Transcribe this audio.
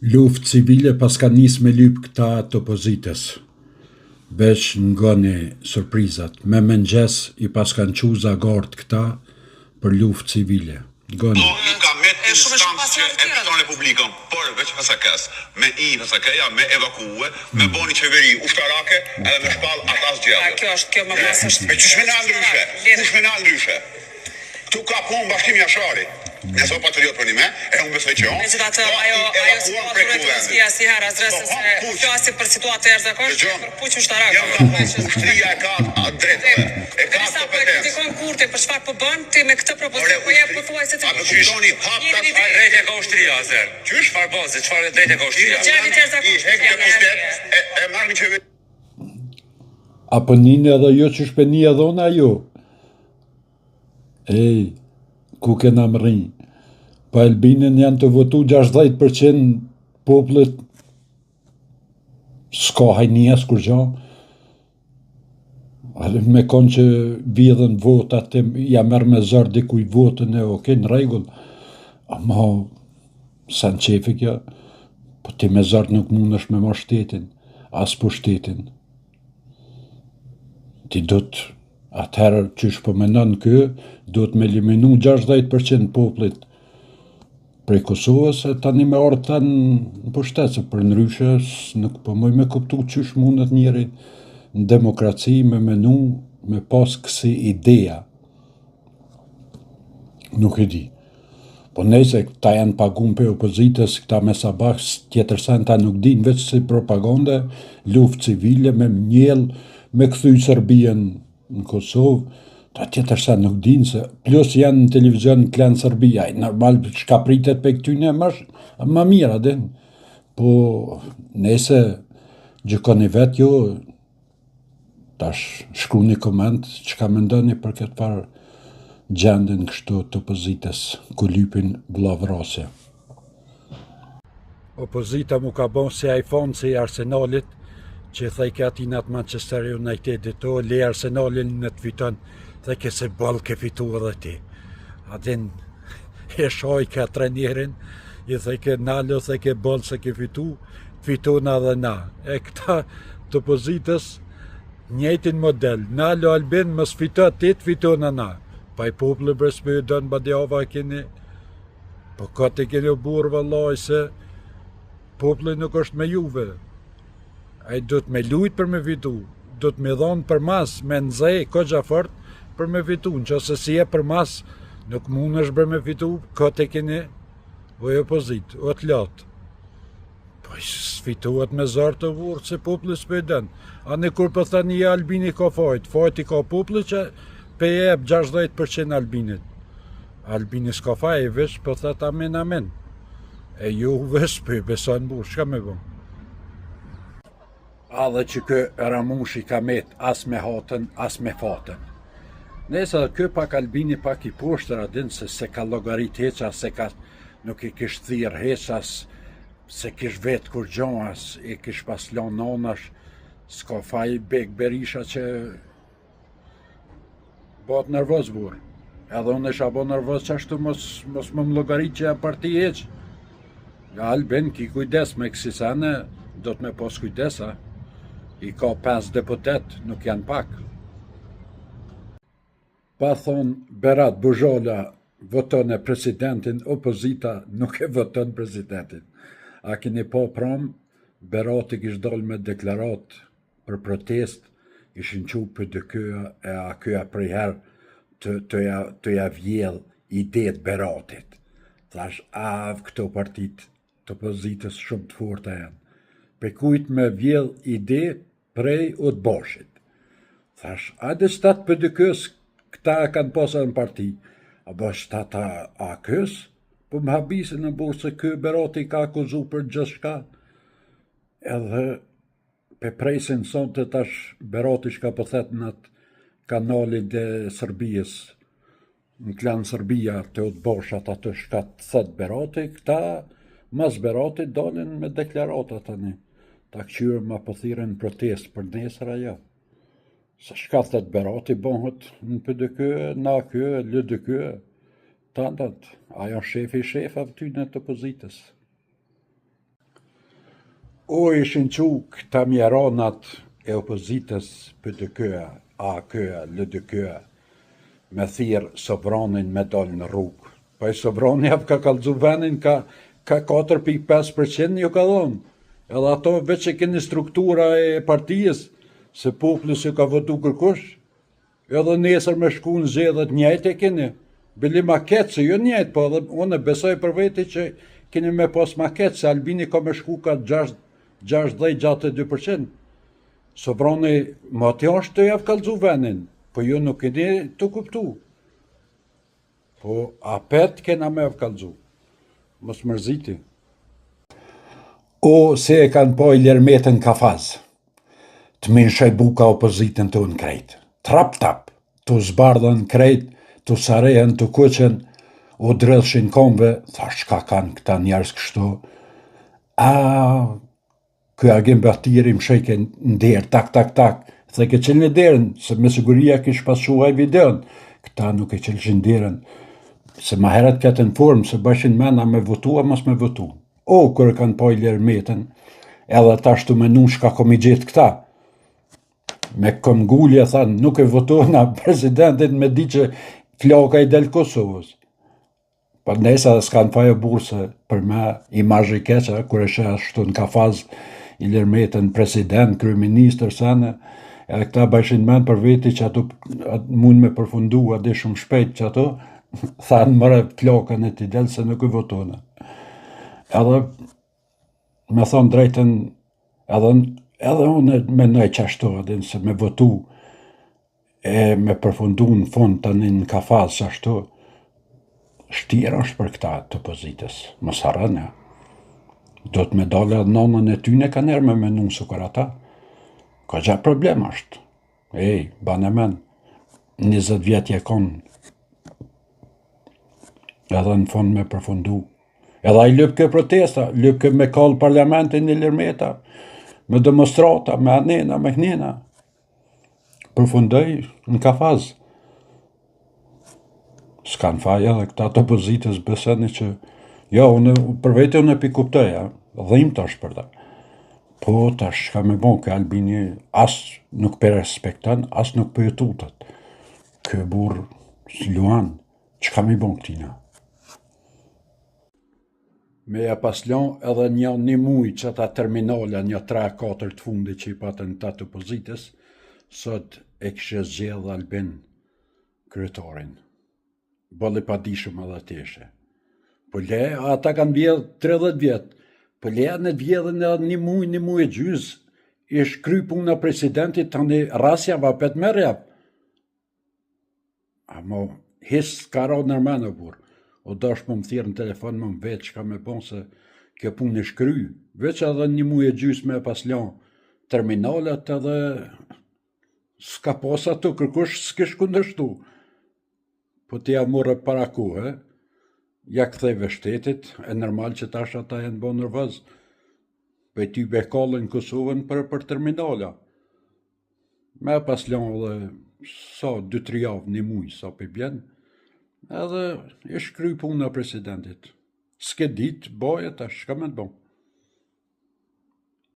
Luftë civile pas ka nis me lyp këta të opozitës. Veç ngoni surprizat. Me mëngjes i pas kanë qu zagart këta për luftë civile. Ngoni. Ka me të instancë që e piton Republikën, por veç PSK-s, me PSK-ja, me evakue, me boni qeveri ushtarake, edhe me shpall atas gjellë. Kjo më pas është. Me qysh me na ndryshe? Kush me na ndryshe? Këtu ka punë Bashkimi Jashari. Nëse o patriot për një me, e unë besoj që Megjithatë, ajo situatë e Turqia si herë azresës se fjasi për situatë e jashtëzakonshme për puç ushtarak. Ushtria e ka drejtë. E ka Sa po e kritikon Kurti për çfarë po bën, ti me këtë propozim po jep pothuajse të kuptoni hapta drejtë ka ushtria azer. Qysh çfarë bazë, çfarë drejtë ka ushtria? Gjeni të jashtëzakonshme. E marrin qeveri. Apo ninë edhe jo që shpeni edhe ona jo. Ku kena më rinjë? Pa Albinin janë të votu 60% popullet, s'ka hajnijas kur gjo. Me konë që vjedhen votat, ja merë me zërë dikuj votën e oke, në regull. Ama, sa në qefi kjo, po ti me zërë nuk mund është me marrë shtetin, as po shtetin. Ti do të, atëherë qysh po menon kë, do të me eliminu 60% popullit prej Kosovës, e tani me orë tanë në pushtet, se për ndryshe nuk po moj me kuptu qysh mundet njeri në demokraci me menu, me pas kësi ideja. Nuk e di. Po nejse, këta janë pagun për opozitës, këta me sabah, tjetër sen ta nuk din, veç si propagande, luftë civile, me mnjell, me këthy Serbien në Kosovë, ta tjetër sa nuk din se plus janë në televizion në klan Serbia, normal çka pritet pe këtyne më mirë adin. Po nëse gjykoni vet ju, tash shkru një koment çka mendoni për këtë farë gjendjen kështu të opozitës ku lypin vllavrasje. Opozita mu ka bon si iPhone si Arsenalit, që thejke atinat Manchester United to, le Arsenalin në të fiton, thejke se ball ke fitu edhe ti. Atin e shoj ka trenerin, i thejke nalo, thejke ball se ke fitu na dhe na. E këta të opozitës njëjtin model, nalo Albin mës fito ti të fiton na. Pa i popullë bërës me dënë badjava keni, po këtë i keni burë vëllaj se popullë nuk është me juve. A i do të me lujt për me fitu, do të me dhonë për mas, me nëzej, ko gjafort, për me fitu, në që se si e për mas, nuk mund është për me fitu, këtë e keni, o e opozit, o të latë. Po i sfituat me zartë të vurë, se populli s'pe dënë. A në kur për thani Albini ka fajt i ka populli që pe e 60% Albinit. Albini s'ka faj, vesh për thët amen. E ju vesh për beson burë, shka me bëm? A dhe që kë Ramushi ka met as me hatën, as me fatën. Nese dhe kë pak Albini pak i poshtër adin se ka logarit heqa, se ka nuk i kish thirë heqas, se kish vetë kur gjonas, i kish pas lon nanash, s'ka faj Bek Berisha që bat nervoz burë. Edhe unë isha bo nervoz që ashtu mos më logarit që e parti heq. Ja Albin, ki kujdes me kësi sene, do të me pos kujdesa. I ka 5 deputet, nuk janë pak. Pa thonë Berat Buzhola voton e presidentin, opozita nuk e voton presidentin. A keni po pram, Berati kish dal me deklarat për protest, ishin qu për dëkyja e a kyja prej her të ja vjell idet Beratit. Thash, këto partit të opozitës shumë të forta janë. Pe kujt me vjell ide prej u të bashit. Thash, ajde shtat për dëkës, këta kanë pasur në parti. A bë shtat a kës? Po më habisin në burë se kë Berati ka akuzu për gjithë shka. Edhe pe presin son të tash Berati shka pëthet në atë kanalin dhe Sërbijës, në klan Sërbija të u të bashat atë shka të thët Berati, këta mas Berati dalin me deklarata tani. Ta këqyrë ma pëthiren protest për nesër ajo. Se shka thët Berati bëhët në PDK, na kë, LDK, tantat, ajo shefi shef av ty në të opozitës. O ishin që këta mjeronat e opozitës për të këa, a këa, lë të këa, me thirë Sovronin me dollë në rrugë. Pa i Sovroni hap ka kalëzu venin ka 4.5% jo ka dhonë. Edhe ato veç e keni struktura e partijës, se populli ka votu kërkush, edhe nesër me shku në zedhet njajt e keni. Bili maket, se jo njajt, po edhe unë besoj për veti që keni me pas maket, se Albini ka me shku ka 60-62%. Sovroni ma të është të javë kalëzu venin, po ju nuk keni të kuptu. Po apet kena me javë kalëzu. Mos mërziti. O, se e kanë po i lërmetën kafaz, të minshaj buka opozitën të unë krejt. Trap-tap, të zbardhen krejt, të sarehen, të kuqen, o drëllshin komve, thash ka kanë këta njerës kështu. Këj agim Bahtiri më shejke në derë, tak, dhe ke qëllë në derën, se me siguria kish pasuaj videon, këta nuk e qëllëshin derën, se ma heret këtë në formë, se bëshin mena me votu, a mos me votu. O, kërë kanë po i lërmetën, edhe ta shtu me nush ka komi gjithë këta. Me këmgullje, thanë, nuk e votuana presidentin me di që floka i del Kosovës. Për nesa dhe s'kanë fajo burse për me imazh i keqa, kër e shë ashtu në kafaz i lërmetën president, kryeministër sene, edhe këta bëshin men për veti që ato mund me përfundu adi shumë shpejt që ato, thanë mëre flokën e t'i del se nuk i votuana. Edhe me thonë drejten, edhe unë menoj qashtu, adin se me votu e me përfundu në fund të një në kafaz qashtu, shtira është për këta të opozitës, mos harrëna. Do të me dole edhe nonën e tyne ka njerë me menu së kër ata. Ka gja problem është. Bane men, 20 vjetë je konë, edhe në fund me përfundu. Edhe a i lëpë kë protesta, lëpë kë me kallë parlamentin një lërmeta, me demonstrata, me anena, me hnena. Përfundoj në kafaz. S'kanë faja dhe këta të opozitës beseni që, jo, për vete unë e pi kuptoja, dhim tash për ta. Po, tash ka me bon, kë Albini as nuk për respektan, as nuk për jetutat. Kë burë s'luan, që ka me bon këtina? Me ja paslon edhe një muj që ta terminala, një 3-4 të fundi që i patën të opozitës, sot e kështë zgjedhë Albin kryetorin. Bëllë pa dishëm edhe teshe. Po le, ata kanë vjedhë 30 vjetë, po le në të vjedhën edhe një muj e gjyzë, ish kry puna presidentit të një rasja vapet me rjap. Amo, hisë s'ka ra nërmenë burë. O dash më thirë në telefon më veç ka me bon se kjo punë ish kry. Veç edhe një muj e gjyzë me paslon terminalet edhe s'ka posa të kërkush s'kish kundështu. Po t'ja morë para kohë, ja ktheve shtetit, e normal që tash ata janë bo nervoz. Pe ty bekallën Kosovën për terminala. Me paslon edhe sa 2-3 javë një muj, sa për bjenë, edhe ish kry puna presidentit. S'ke dit, boje tash, shka me të bon.